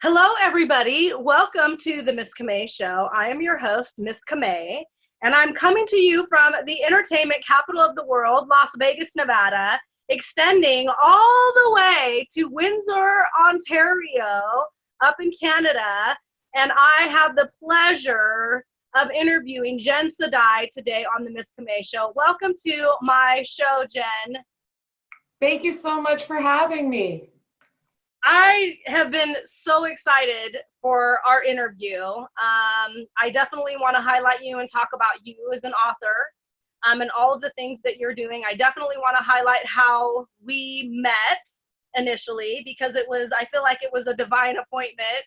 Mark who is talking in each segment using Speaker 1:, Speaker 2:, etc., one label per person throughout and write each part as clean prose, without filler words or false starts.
Speaker 1: Hello, everybody. Welcome to the Miss Camay Show. I am your host, Miss Camay, and I'm coming to you from the entertainment capital of the world, Las Vegas, Nevada, extending all the way to Windsor, Ontario, up in Canada. And I have the pleasure of interviewing Jenn Sadai today on the Miss Camay Show. Welcome to my show, Jenn.
Speaker 2: Thank you so much for having me.
Speaker 1: I have been so excited for our interview. I definitely want to highlight you and talk about you as an author and all of the things that you're doing. I definitely want to highlight how we met initially because I feel like it was a divine appointment.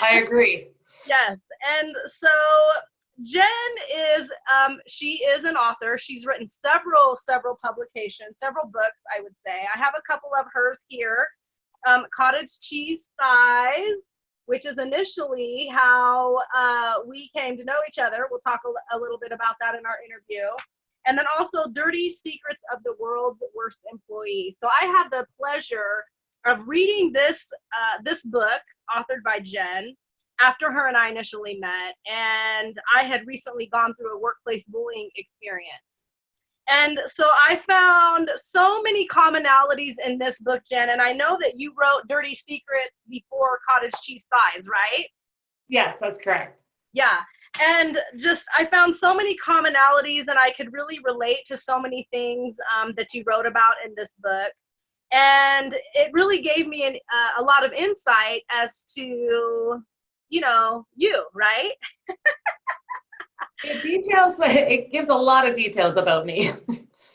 Speaker 2: I agree.
Speaker 1: Yes. And so Jenn she is an author. She's written several publications, several books, I would say. I have a couple of hers here. Cottage Cheese Thighs, which is initially how we came to know each other. We'll talk a little bit about that in our interview. And then also Dirty Secrets of the World's Worst Employee. So I have the pleasure of reading this book authored by Jenn after her and I initially met. And I had recently gone through a workplace bullying experience. And so I found so many commonalities in this book, Jenn, and I know that you wrote Dirty Secrets before Cottage Cheese Thighs, right?
Speaker 2: Yes, that's correct.
Speaker 1: Yeah, and just I found so many commonalities and I could really relate to so many things that you wrote about in this book. And it really gave me a lot of insight as to, you, right?
Speaker 2: It gives a lot of details about me.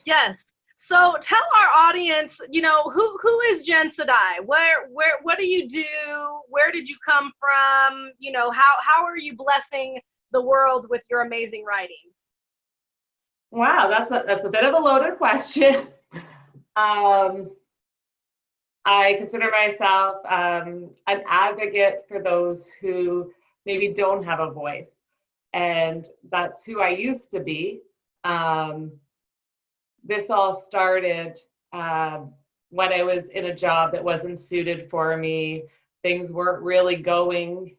Speaker 1: Yes. So tell our audience, who is Jenn Sadai? What do you do? Where did you come from? How are you blessing the world with your amazing writings?
Speaker 2: Wow, that's a bit of a loaded question. I consider myself an advocate for those who maybe don't have a voice. And that's who I used to be. This all started when I was in a job that wasn't suited for me. Things weren't really going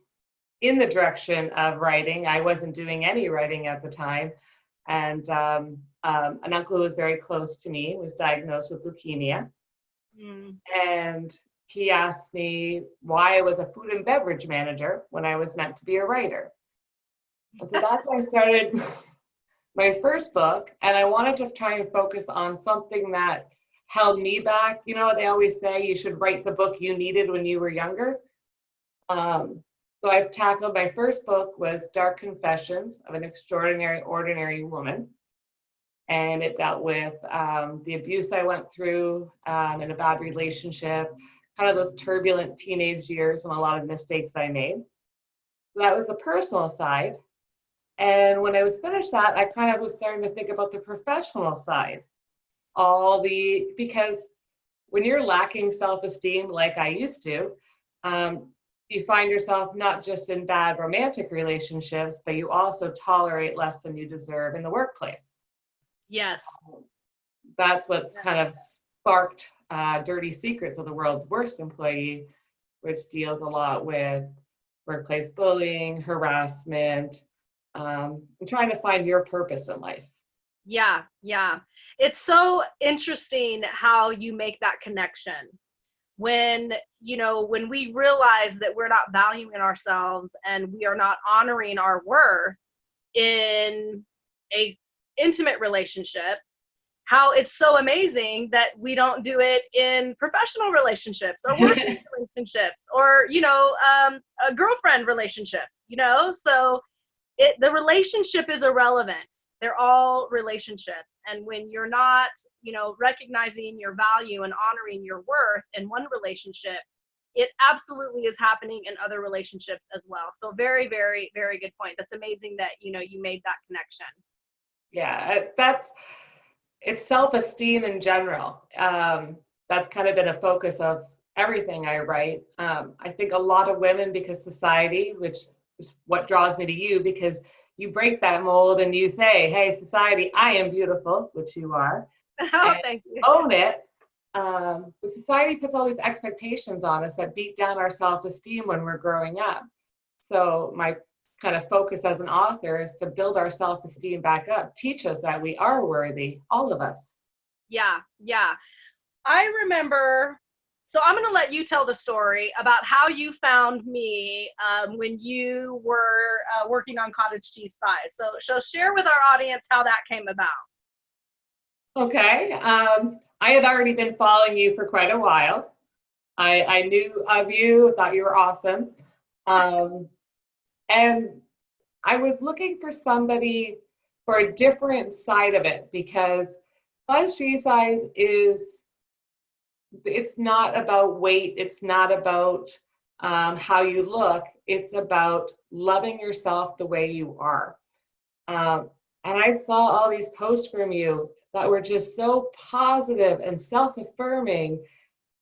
Speaker 2: in the direction of writing. I wasn't doing any writing at the time. And an uncle who was very close to me was diagnosed with leukemia. And he asked me why I was a food and beverage manager when I was meant to be a writer. And so that's why I started my first book, and I wanted to try and focus on something that held me back. They always say you should write the book you needed when you were younger. So I've tackled my first book was Dark Confessions of an Extraordinary Ordinary Woman. And it dealt with the abuse I went through in a bad relationship, kind of those turbulent teenage years and a lot of mistakes I made. So that was the personal side. And when I was finished that, I kind of was starting to think about the professional side. Because when you're lacking self-esteem like I used to, you find yourself not just in bad romantic relationships, but you also tolerate less than you deserve in the workplace.
Speaker 1: Yes.
Speaker 2: That's what's kind of sparked Dirty Secrets of the World's Worst Employee, which deals a lot with workplace bullying, harassment, and trying to find your purpose in life.
Speaker 1: Yeah. It's so interesting how you make that connection. When we realize that we're not valuing ourselves and we are not honoring our worth in a intimate relationship, how it's so amazing that we don't do it in professional relationships or working relationships or, a girlfriend relationship, so the relationship is irrelevant. They're all relationships. And when you're not, recognizing your value and honoring your worth in one relationship, it absolutely is happening in other relationships as well. So very, very, very good point. That's amazing that, you made that connection.
Speaker 2: Yeah, it's self-esteem in general. That's kind of been a focus of everything I write. I think a lot of women, because society, which is what draws me to you, because you break that mold and you say, hey, society, I am beautiful, which you are.
Speaker 1: Oh, thank you.
Speaker 2: Own it. society puts all these expectations on us that beat down our self-esteem when we're growing up. So my kind of focus as an author is to build our self-esteem back up, teach us that we are worthy, all of us.
Speaker 1: Yeah, yeah. I remember, so I'm going to let you tell the story about how you found me when you were working on cottage cheese thighs. So share with our audience how that came about.
Speaker 2: Okay. I had already been following you for quite a while. I knew of you, thought you were awesome. And I was looking for somebody for a different side of it, because cottage cheese size it's not about weight. It's not about how you look. It's about loving yourself the way you are. And I saw all these posts from you that were just so positive and self-affirming,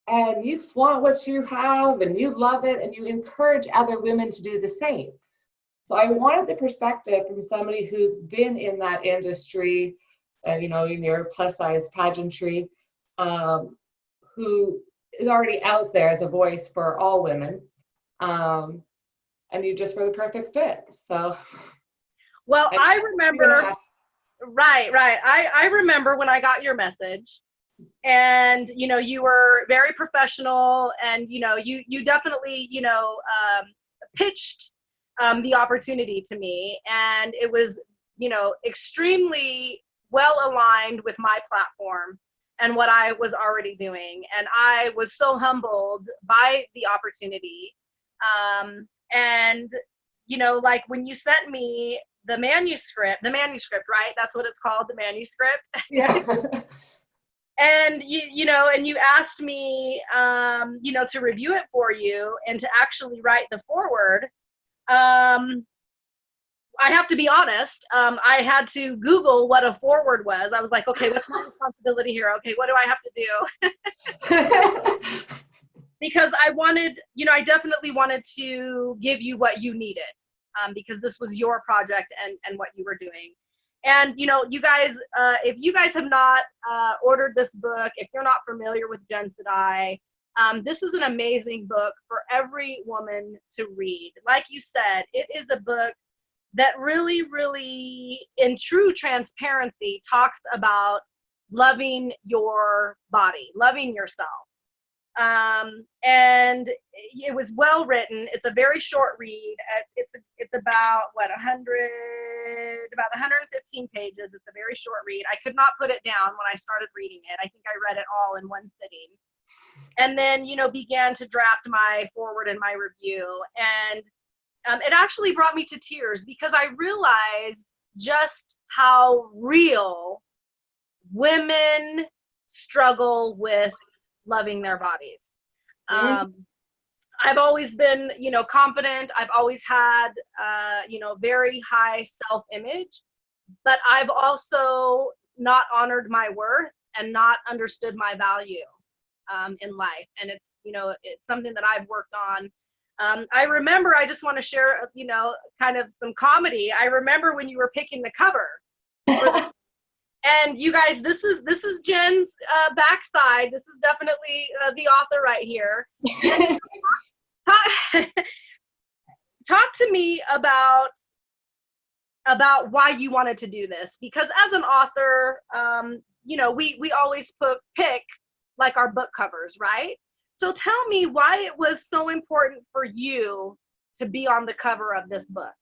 Speaker 2: and you flaunt what you have and you love it and you encourage other women to do the same. So I wanted the perspective from somebody who's been in that industry, in your plus size pageantry, who is already out there as a voice for all women, and you just were the perfect fit. So,
Speaker 1: well, I remember, right. I remember when I got your message, and you were very professional, and you definitely pitched the opportunity to me, and it was extremely well aligned with my platform and what I was already doing. And I was so humbled by the opportunity. And, like when you sent me the manuscript, right? That's what it's called, the manuscript.
Speaker 2: Yeah.
Speaker 1: And and you asked me, to review it for you and to actually write the foreword. I have to be honest. I had to Google what a foreword was. I was like, okay, what's my responsibility here? Okay, what do I have to do? Because I wanted, I definitely wanted to give you what you needed, because this was your project and what you were doing. And, you guys, if you guys have not ordered this book, if you're not familiar with Jenn Sadai, this is an amazing book for every woman to read. Like you said, it is a book that really, really, in true transparency, talks about loving your body, loving yourself. And it was well written. It's a very short read. It's about about 115 pages. It's a very short read. I could not put it down when I started reading it. I think I read it all in one sitting. And then, began to draft my foreword and my review. And it actually brought me to tears, because I realized just how real women struggle with loving their bodies. I've always been, confident. I've always had, very high self-image, but I've also not honored my worth and not understood my value in life. And it's, it's something that I've worked on. I remember, I just want to share, kind of some comedy. I remember when you were picking the cover. And you guys, this is Jenn's backside. This is definitely the author right here. Talk to me about why you wanted to do this, because as an author, we always pick like our book covers, right? So tell me why it was so important for you to be on the cover of this book.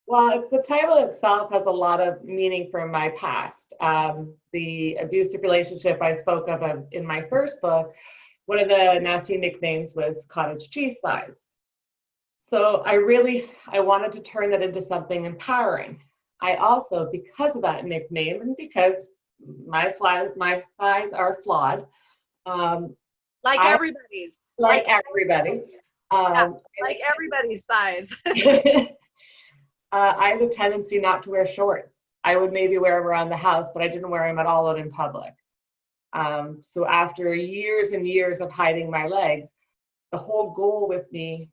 Speaker 2: Well, the title itself has a lot of meaning from my past. The abusive relationship I spoke of in my first book, one of the nasty nicknames was cottage cheese thighs. So I wanted to turn that into something empowering. I also, because of that nickname and because my thighs are flawed,
Speaker 1: like everybody's.
Speaker 2: Like everybody.
Speaker 1: Like everybody's thighs.
Speaker 2: I have a tendency not to wear shorts. I would maybe wear them around the house, but I didn't wear them at all out in public. So after years and years of hiding my legs, the whole goal with me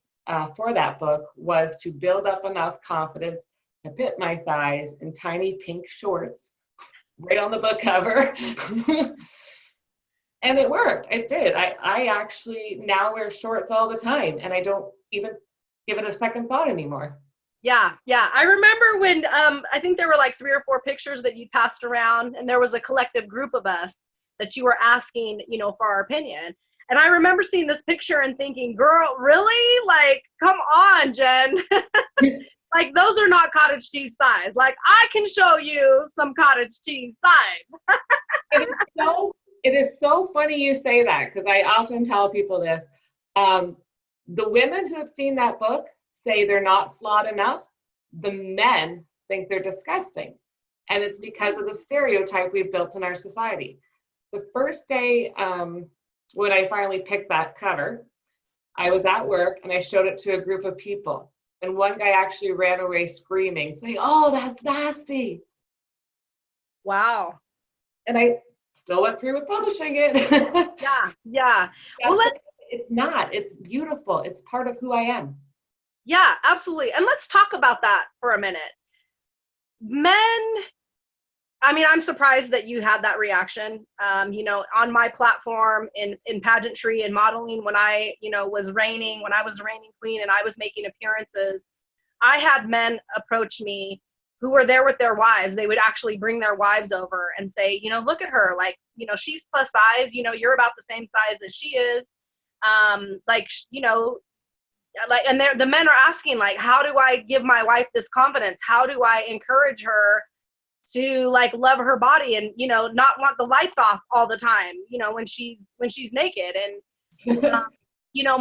Speaker 2: for that book was to build up enough confidence to put my thighs in tiny pink shorts right on the book cover. And it worked. It did. I actually now wear shorts all the time, and I don't even give it a second thought anymore.
Speaker 1: Yeah, yeah. I remember when I think there were like 3 or 4 pictures that you passed around, and there was a collective group of us that you were asking, for our opinion. And I remember seeing this picture and thinking, girl, really? Like, come on, Jen. Like, those are not cottage cheese thighs. Like, I can show you some cottage cheese thighs.
Speaker 2: It is so funny you say that, because I often tell people this. The women who have seen that book say they're not flawed enough. The men think they're disgusting. And it's because of the stereotype we've built in our society. The first day when I finally picked that cover, I was at work and I showed it to a group of people. And one guy actually ran away screaming, saying, "Oh, that's nasty."
Speaker 1: Wow.
Speaker 2: And I still went through with publishing it.
Speaker 1: Yeah, yeah. Well,
Speaker 2: It's not. It's beautiful. It's part of who I am.
Speaker 1: yeah, absolutely. And let's talk about that for a minute. Men, I mean, I'm surprised that you had that reaction. On my platform in pageantry and modeling, when I was reigning queen and I was making appearances, I had men approach me who were there with their wives. They would actually bring their wives over and say, look at her, like, she's plus size, you're about the same size as she is. And the men are asking, like, how do I give my wife this confidence? How do I encourage her to like love her body and not want the lights off all the time when she's naked? And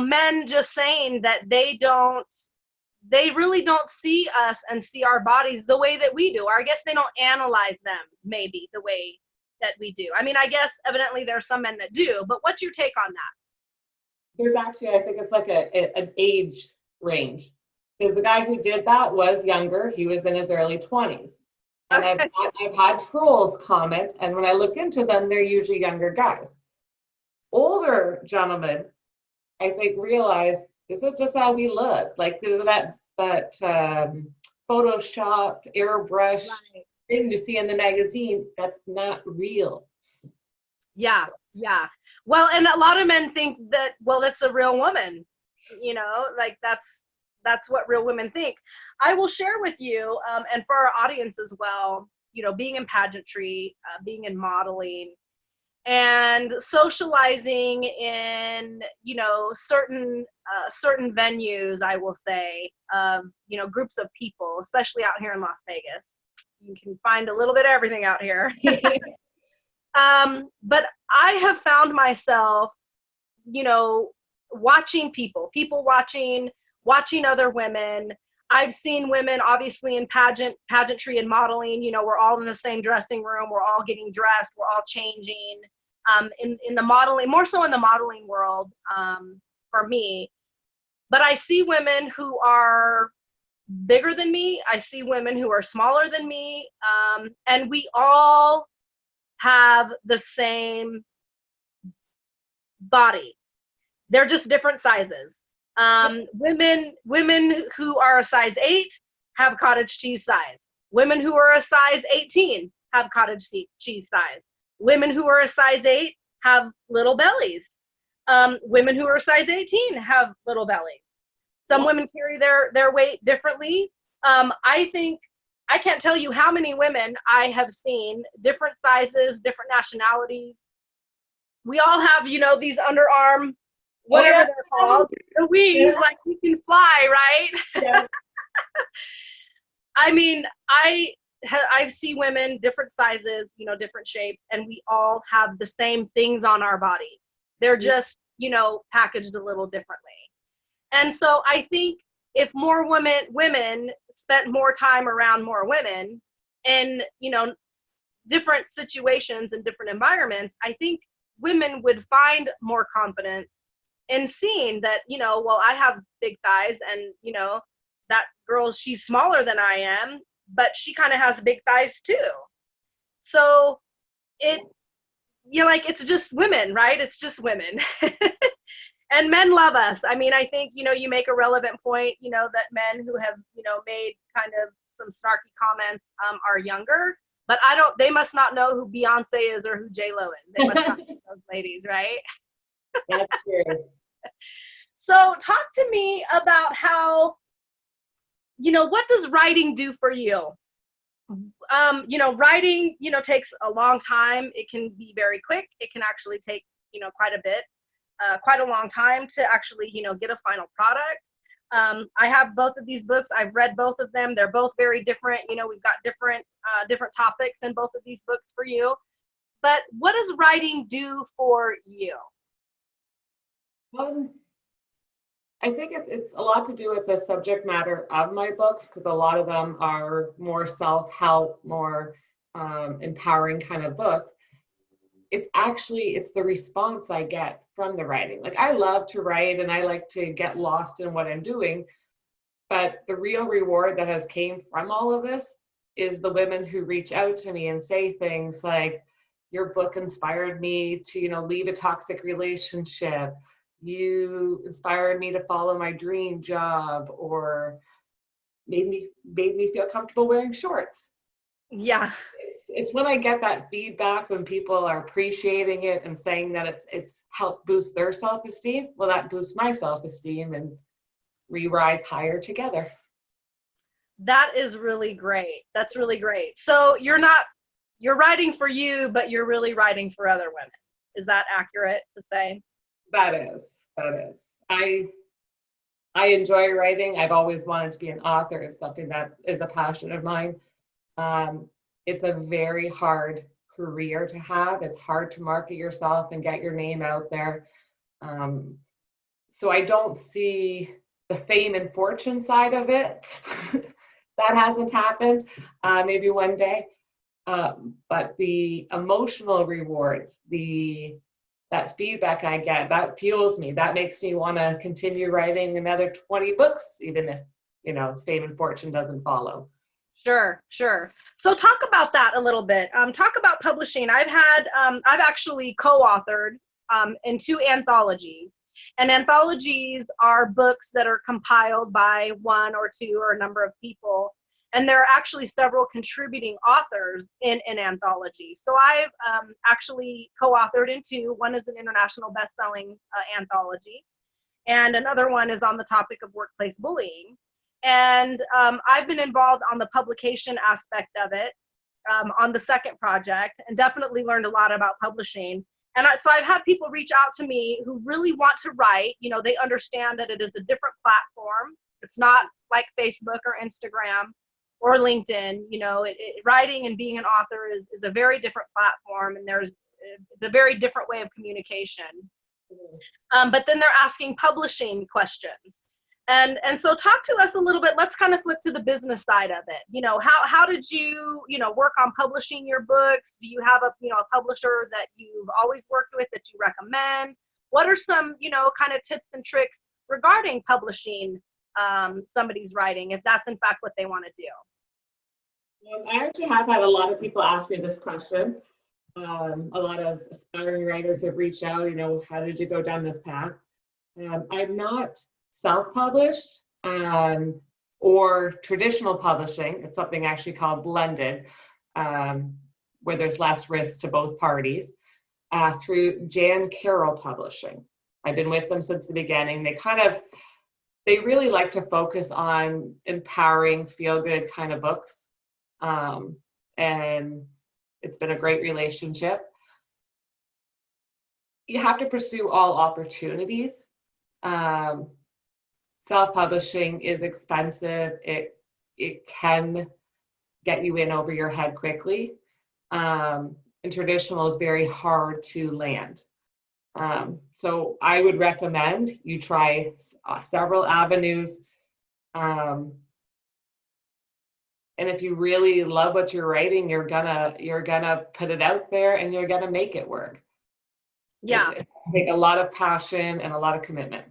Speaker 1: men just saying that they really don't see us and see our bodies the way that we do, or I guess they don't analyze them maybe the way that we do. I mean, I guess evidently there's some men that do, but what's your take on that?
Speaker 2: There's actually, I think it's like an age range, because the guy who did that was younger. He was in his early 20s. And
Speaker 1: Okay.
Speaker 2: I've had trolls comment, and when I look into them, they're usually younger guys. Older gentlemen, I think, realize this is just how we look. Like that Photoshopped, airbrushed
Speaker 1: Right.
Speaker 2: thing you see in the magazine, that's not real.
Speaker 1: Yeah, yeah. Well, and a lot of men think that, well, that's a real woman, like that's what real women think. I will share with you, and for our audience as well, being in pageantry, being in modeling, and socializing in, certain venues, I will say, groups of people, especially out here in Las Vegas. You can find a little bit of everything out here. But I have found myself, watching people watching other women. I've seen women, obviously, in pageantry and modeling. We're all in the same dressing room. We're all getting dressed. We're all changing. In the modeling, more so in the modeling world, for me. But I see women who are bigger than me. I see women who are smaller than me. And we all have the same body. They're just different sizes. Women who are a size 8 have cottage cheese size. Women who are a size 18 have cottage cheese size. Women who are a size 8 have little bellies. Women who are a size 18 have little bellies. Some women carry their weight differently. I think I can't tell you how many women I have seen, different sizes, different nationalities. We all have, these underarm, whatever they're called, the wings, like we can fly, right?
Speaker 2: Yeah.
Speaker 1: I mean, I see women, different sizes, different shapes, and we all have the same things on our bodies. They're just, packaged a little differently. And so I think if more women spent more time around more women in, different situations and different environments, I think women would find more confidence in seeing that, well, I have big thighs, and, that girl, she's smaller than I am, but she kind of has big thighs too. So it's just women, right? It's just women. And men love us. I mean, I think, you make a relevant point, that men who have, made kind of some snarky comments are younger. but they must not know who Beyonce is or who J-Lo is. They must not know those ladies, right?
Speaker 2: That's true.
Speaker 1: So talk to me about how, what does writing do for you? Writing, takes a long time. It can be very quick. It can actually take, quite a long time to actually, get a final product. I have both of these books. I've read both of them. They're both very different. We've got different topics in both of these books for you. But what does writing do for you?
Speaker 2: I think it's a lot to do with the subject matter of my books, because a lot of them are more self-help, more empowering kind of books. It's the response I get from the writing. Like, I love to write and I like to get lost in what I'm doing, but the real reward that has came from all of this is the women who reach out to me and say things like, your book inspired me to, leave a toxic relationship. You inspired me to follow my dream job, or made me feel comfortable wearing shorts.
Speaker 1: Yeah.
Speaker 2: It's when I get that feedback, when people are appreciating it and saying that it's helped boost their self-esteem. Well, that boosts my self-esteem, and we rise higher together.
Speaker 1: That is really great. That's really great. So you're writing for you, but you're really writing for other women. Is that accurate to say?
Speaker 2: That is. I enjoy writing. I've always wanted to be an author. It's something that is a passion of mine. It's a very hard career to have. It's hard to market yourself and get your name out there. So I don't see the fame and fortune side of it. That hasn't happened. Maybe one day. But the emotional rewards, that feedback I get, that fuels me. That makes me want to continue writing another 20 books, even if, fame and fortune doesn't follow.
Speaker 1: Sure. So talk about that a little bit. Talk about publishing. I've actually co-authored in 2 anthologies. And anthologies are books that are compiled by 1 or 2 or a number of people. And there are actually several contributing authors in an anthology. So I've actually co-authored in 2. One is an international best-selling anthology, and another one is on the topic of workplace bullying. And I've been involved on the publication aspect of it on the second project, and definitely learned a lot about publishing. And so I've had people reach out to me who really want to write. They understand that it is a different platform. It's not like Facebook or Instagram or LinkedIn. Writing and being an author is a very different platform, and it's a very different way of communication. But then they're asking publishing questions. And so talk to us a little bit. Let's kind of flip to the business side of it. How did you, work on publishing your books? Do you have a publisher that you've always worked with that you recommend? What are some, kind of tips and tricks regarding publishing somebody's writing, if that's in fact what they want to do?
Speaker 2: I actually have had a lot of people ask me this question. A lot of aspiring writers have reached out, how did you go down this path? I'm not self-published or traditional publishing. It's something actually called blended, where there's less risk to both parties, through Jan Carroll Publishing. I've been with them since the beginning. They really like to focus on empowering, feel-good kind of books. And it's been a great relationship. You have to pursue all opportunities. Self-publishing is expensive. It can get you in over your head quickly. And traditional is very hard to land. So I would recommend you try several avenues. And if you really love what you're writing, you're gonna put it out there and you're gonna make it work.
Speaker 1: Yeah.
Speaker 2: It takes a lot of passion and a lot of commitment.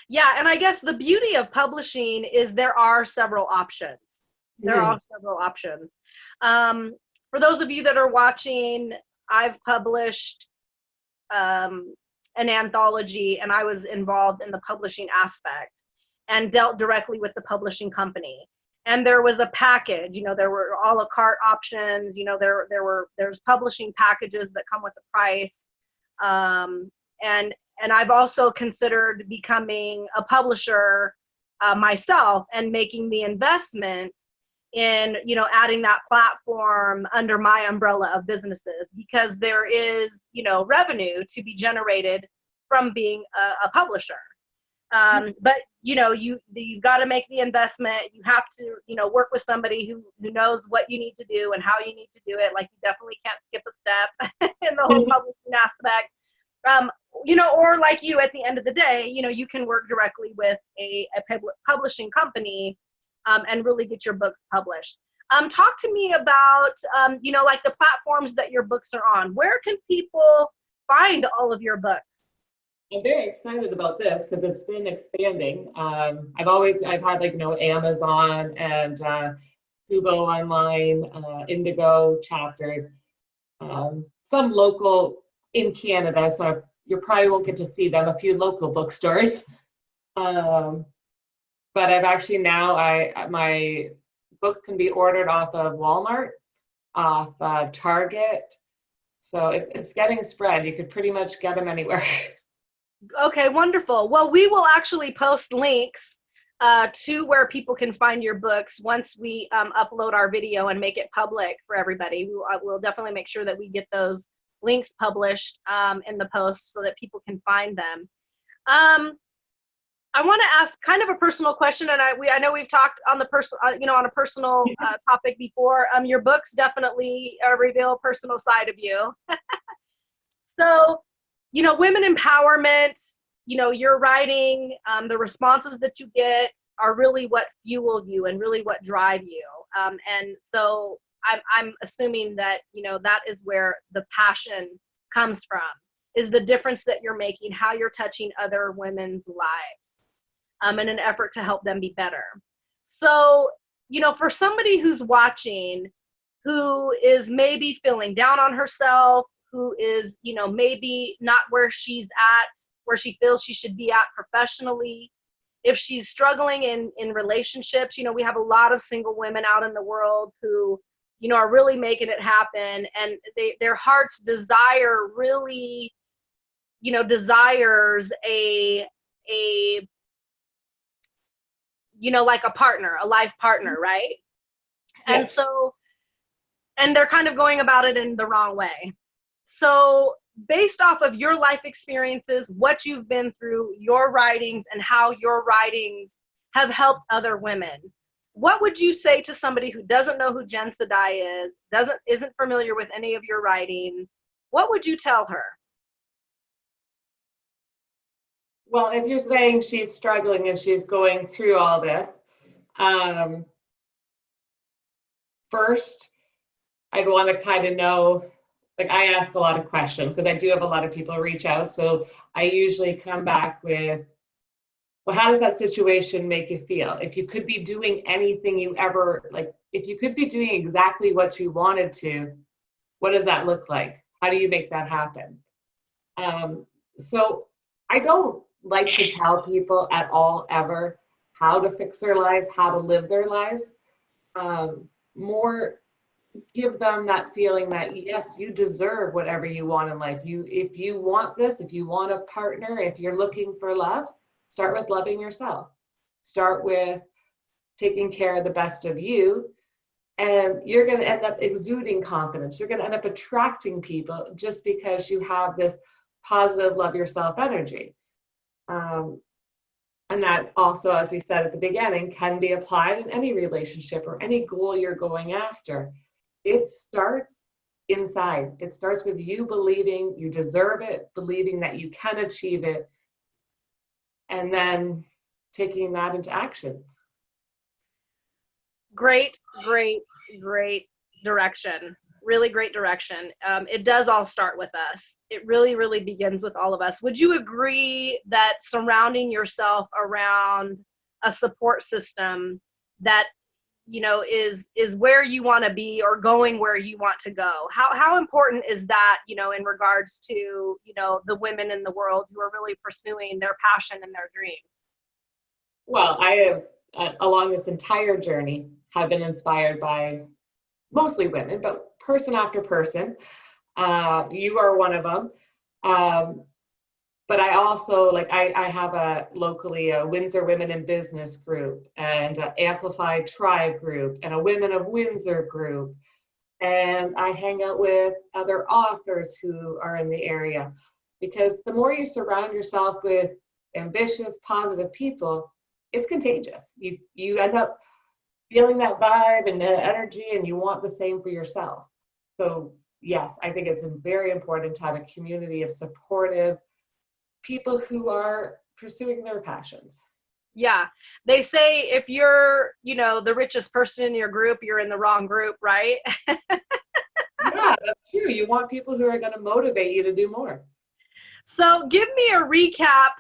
Speaker 1: Yeah, and I guess the beauty of publishing is there are several options. There are several options. For those of you that are watching, I've published an anthology, and I was involved in the publishing aspect and dealt directly with the publishing company. and there was a package. There were a la carte options. There's publishing packages that come with a price. And I've also considered becoming a publisher myself and making the investment in, adding that platform under my umbrella of businesses, because there is, revenue to be generated from being a publisher. But you've got to make the investment. You have to, work with somebody who knows what you need to do and how you need to do it. Like, you definitely can't skip a step in the whole publishing aspect. Or like you, at the end of the day, you can work directly with a publishing company and really get your books published. Talk to me about, like the platforms that your books are on. Where can people find all of your books?
Speaker 2: I'm very excited about this because it's been expanding. I've had Amazon and Kubo online, Indigo chapters, some local in Canada, so you probably won't get to see them, a few local bookstores. But I've actually now, my books can be ordered off of Walmart, off Target. So it's getting spread. You could pretty much get them anywhere.
Speaker 1: Okay, wonderful. Well, we will actually post links to where people can find your books once we upload our video and make it public for everybody. We'll definitely make sure that we get those links published in the post so that people can find them. I want to ask kind of a personal question, and I know we've talked on the on a personal topic before. Your books definitely reveal a personal side of you. So, women empowerment, your writing, the responses that you get are really what fuel you and really what drive you. And so I'm assuming that, that is where the passion comes from, is the difference that you're making, how you're touching other women's lives in an effort to help them be better. So, for somebody who's watching, who is maybe feeling down on herself, who is, maybe not where she's at, where she feels she should be at professionally, if she's struggling in relationships, we have a lot of single women out in the world who, are really making it happen, and their heart's desire really, desires a like a partner, a life partner, right? Yes. And so, and they're kind of going about it in the wrong way. So based off of your life experiences, what you've been through, your writings, and how your writings have helped other women, what would you say to somebody who doesn't know who Jenn Sadai is, isn't familiar with any of your writings? What would you tell her?
Speaker 2: Well, if you're saying she's struggling and she's going through all this, first, I'd want to kind of know, like, I ask a lot of questions because I do have a lot of people reach out. So I usually come back with, well, how does that situation make you feel? If you could be doing anything you ever, like, if you could be doing exactly what you wanted to, what does that look like? How do you make that happen? So I don't like to tell people at all ever how to fix their lives, how to live their lives. More give them that feeling that, yes, you deserve whatever you want in life. If you want this, if you want a partner, if you're looking for love, start with loving yourself. Start with taking care of the best of you, and you're going to end up exuding confidence. You're going to end up attracting people just because you have this positive love yourself energy. And that also, as we said at the beginning, can be applied in any relationship or any goal you're going after. It starts inside. It starts with you believing you deserve it, believing that you can achieve it, and then taking that into action.
Speaker 1: Great, great, great direction. Really great direction. It does all start with us. It really, really begins with all of us. Would you agree that surrounding yourself around a support system that, is where you want to be or going where you want to go? How important is that, in regards to, the women in the world who are really pursuing their passion and their dreams?
Speaker 2: Well, I have along this entire journey have been inspired by mostly women, but person after person. You are one of them. But I also, like, I have locally a Windsor Women in Business group and an Amplified Tribe group and a Women of Windsor group. And I hang out with other authors who are in the area, because the more you surround yourself with ambitious, positive people, it's contagious. You end up feeling that vibe and that energy, and you want the same for yourself. So yes, I think it's very important to have a community of supportive people who are pursuing their passions.
Speaker 1: Yeah. They say if you're, the richest person in your group, you're in the wrong group, right?
Speaker 2: Yeah, that's true. You want people who are going to motivate you to do more.
Speaker 1: So give me a recap.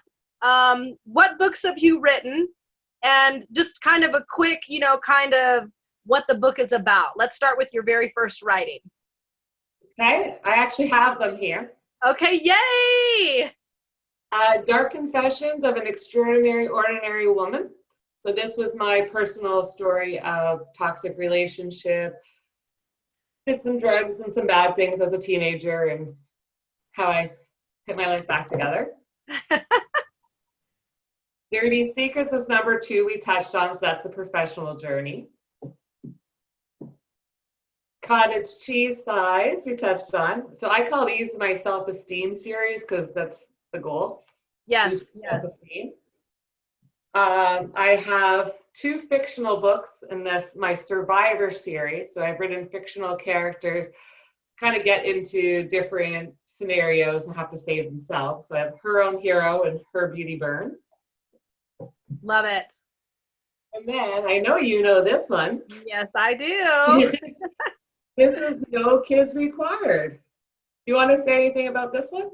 Speaker 1: What books have you written? And just kind of a quick, kind of what the book is about. Let's start with your very first writing.
Speaker 2: Okay, I actually have them here.
Speaker 1: Okay, yay!
Speaker 2: Dark Confessions of an Extraordinary Ordinary Woman. So this was my personal story of toxic relationship, did some drugs and some bad things as a teenager, and how I put my life back together. Dirty Secrets was number 2 we touched on, so that's a professional journey. Cottage Cheese Thighs we touched on. So I call these my self-esteem series because that's the goal.
Speaker 1: Yes.
Speaker 2: I have 2 fictional books in my Survivor series. So I've written fictional characters, kind of get into different scenarios and have to save themselves. So I have Her Own Hero and Her Beauty Burns.
Speaker 1: Love it.
Speaker 2: And then I know you know this one.
Speaker 1: Yes, I do.
Speaker 2: This is No Kids Required. You want to say anything about this one?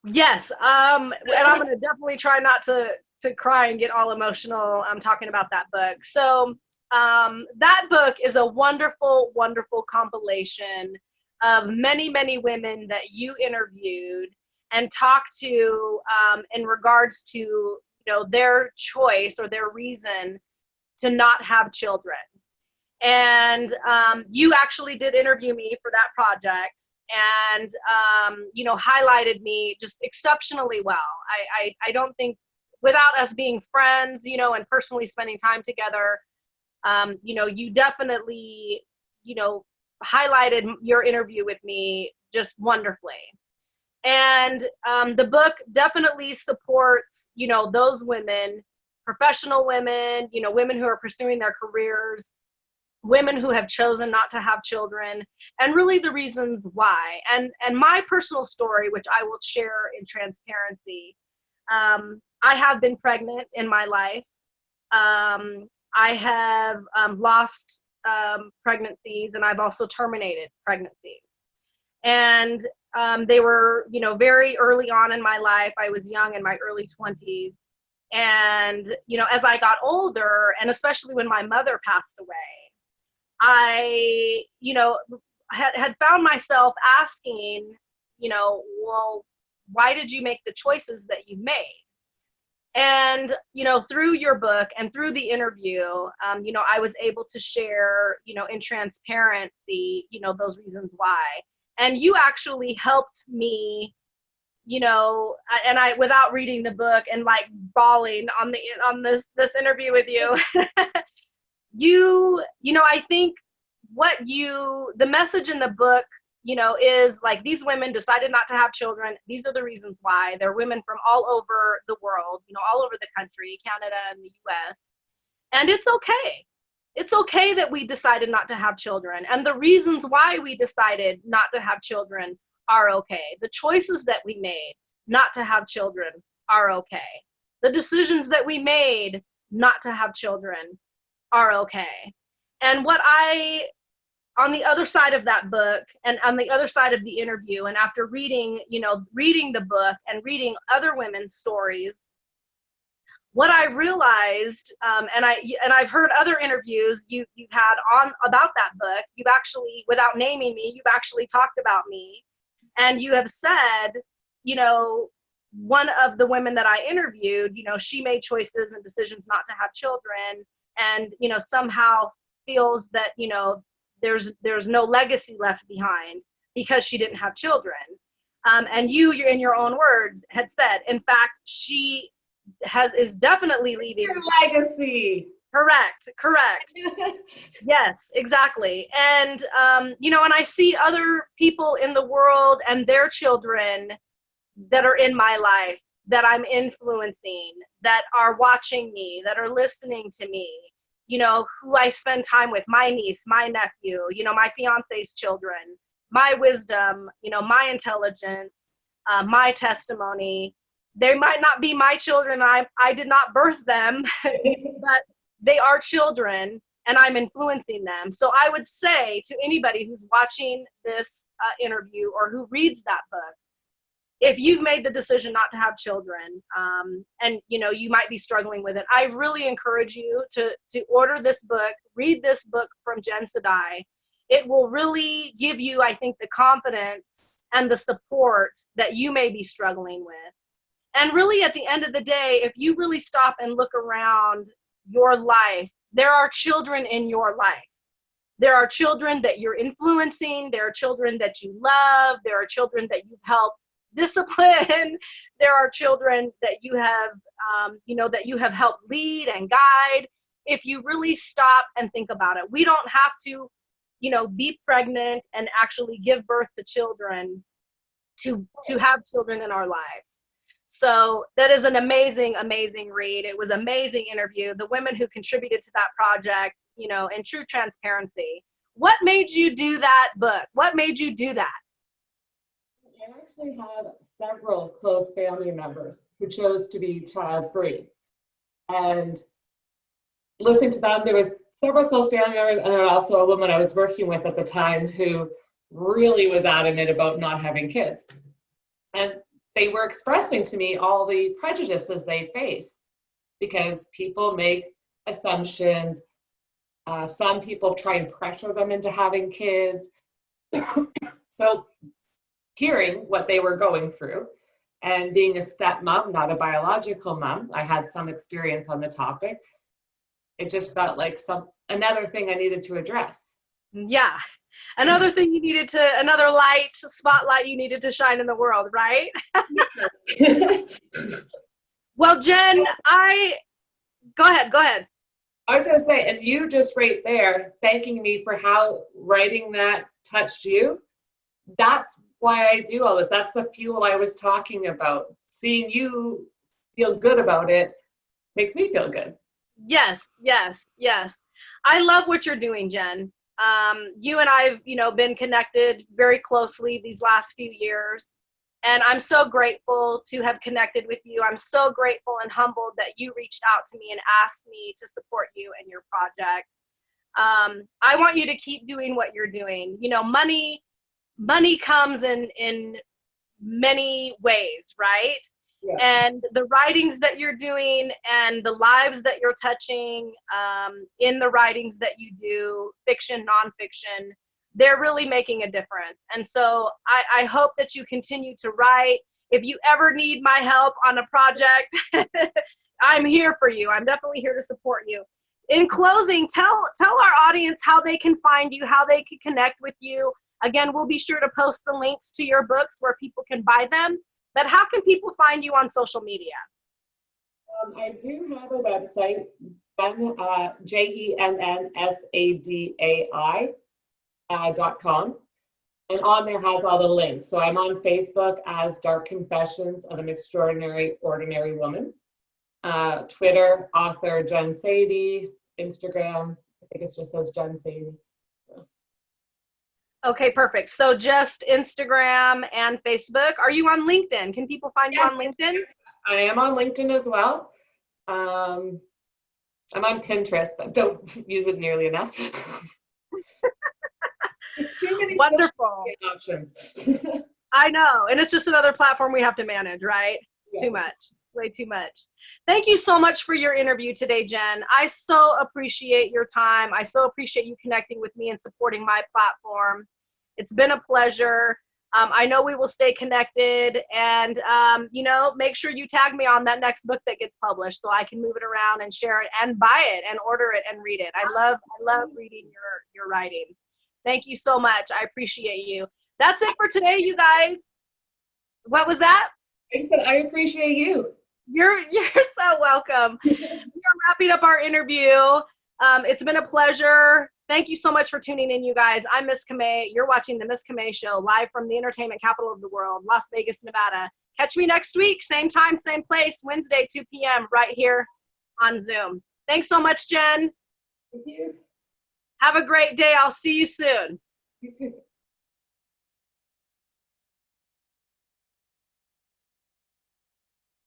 Speaker 1: Yes. And I'm going to definitely try not to cry and get all emotional. I'm talking about that book. So that book is a wonderful, wonderful compilation of many, many women that you interviewed and talked to in regards to their choice or their reason to not have children. And you actually did interview me for that project, and highlighted me just exceptionally well. I don't think, without us being friends, and personally spending time together, you definitely, highlighted your interview with me just wonderfully. And the book definitely supports, those women, professional women, women who are pursuing their careers, women who have chosen not to have children, and really the reasons why. And my personal story, which I will share in transparency, I have been pregnant in my life. I have lost pregnancies, and I've also terminated pregnancies. And they were, very early on in my life. I was young, in my early 20s. And, as I got older, and especially when my mother passed away, I, had found myself asking, well, why did you make the choices that you made? And, through your book and through the interview, I was able to share, in transparency, those reasons why. And you actually helped me, and I, without reading the book and like bawling on this interview with you, I think the message in the book, is like, these women decided not to have children. These are the reasons why. They're women from all over the world, all over the country, Canada and the US. And it's okay. It's okay that we decided not to have children. And the reasons why we decided not to have children are okay. The choices that we made not to have children are okay. The decisions that we made not to have children are okay. And on the other side of that book, and on the other side of the interview, and after reading the book and reading other women's stories, what I realized, and I've heard other interviews you've had on about that book, you've actually, without naming me, you've actually talked about me, and you have said, one of the women that I interviewed, she made choices and decisions not to have children, and, somehow feels that, there's no legacy left behind because she didn't have children. And you're in your own words had said, in fact, she is definitely leaving
Speaker 2: Your legacy.
Speaker 1: Correct. Yes, exactly. And, and I see other people in the world and their children that are in my life, that I'm influencing, that are watching me, that are listening to me, who I spend time with, my niece, my nephew, my fiance's children, my wisdom, my intelligence, my testimony. They might not be my children. I did not birth them, but they are children, and I'm influencing them. So I would say to anybody who's watching this interview or who reads that book, if you've made the decision not to have children, and you might be struggling with it, I really encourage you to order this book, read this book from Jenn Sadai. It will really give you, I think, the confidence and the support that you may be struggling with. And really, at the end of the day, if you really stop and look around your life, there are children in your life. There are children that you're influencing. There are children that you love. There are children that you've helped discipline. There are children that you have, that you have helped lead and guide. If you really stop and think about it, we don't have to, be pregnant and actually give birth to children to have children in our lives. So that is an amazing, amazing read. It was an amazing interview. The women who contributed to that project, in true transparency. What made you do that book? What made you do that?
Speaker 2: I actually have several close family members who chose to be child-free. And listening to them, there was several close family members, and there was also a woman I was working with at the time who really was adamant about not having kids. And they were expressing to me all the prejudices they face because people make assumptions. Some people try and pressure them into having kids. So hearing what they were going through and being a stepmom, not a biological mom, I had some experience on the topic. It just felt like another thing I needed to address.
Speaker 1: Yeah. Another thing another spotlight you needed to shine in the world, right? Well, Jenn, go ahead.
Speaker 2: I was going to say, and you just right there, thanking me for how writing that touched you. That's why I do all this. That's the fuel I was talking about. Seeing you feel good about it makes me feel good.
Speaker 1: Yes. I love what you're doing, Jenn. You and I've, been connected very closely these last few years, and I'm so grateful to have connected with you. I'm so grateful and humbled that you reached out to me and asked me to support you and your project. I want you to keep doing what you're doing. Money comes in many ways, right? Yeah. And the writings that you're doing and the lives that you're touching in the writings that you do, fiction, nonfiction, they're really making a difference. And so I hope that you continue to write. If you ever need my help on a project, I'm here for you. I'm definitely here to support you. In closing, tell our audience how they can find you, how they can connect with you. Again, we'll be sure to post the links to your books where people can buy them. But how can people find you on social media?
Speaker 2: I do have a website, JennSadai.com. And on there has all the links. So I'm on Facebook as Dark Confessions of an Extraordinary Ordinary Woman. Twitter, author Jenn Sadai. Instagram, I think it just says Jenn Sadai.
Speaker 1: Okay, perfect. So just Instagram and Facebook. Are you on LinkedIn? Can people find you on LinkedIn?
Speaker 2: I am on LinkedIn as well. I'm on Pinterest, but don't use it nearly enough. There's too many
Speaker 1: wonderful
Speaker 2: options.
Speaker 1: I know, and it's just another platform we have to manage, right? It's too much. Way too much. Thank you so much for your interview today, Jenn. I so appreciate your time. I so appreciate you connecting with me and supporting my platform. It's been a pleasure. I know we will stay connected, and you know, make sure you tag me on that next book that gets published so I can move it around and share it and buy it and order it and read it. I love reading your writings. Thank you so much. I appreciate you. That's it for today, you guys. What was that?
Speaker 2: I said I appreciate you.
Speaker 1: You're so welcome. We're wrapping up our interview. It's been a pleasure. Thank you so much for tuning in, you guys. I'm Miss Camay. You're watching the Miss Camay Show live from the entertainment capital of the world, Las Vegas, Nevada. Catch me next week, same time, same place, Wednesday, 2 p.m. right here on Zoom. Thanks so much, Jen.
Speaker 2: Thank you.
Speaker 1: Have a great day. I'll see you soon.
Speaker 2: You too.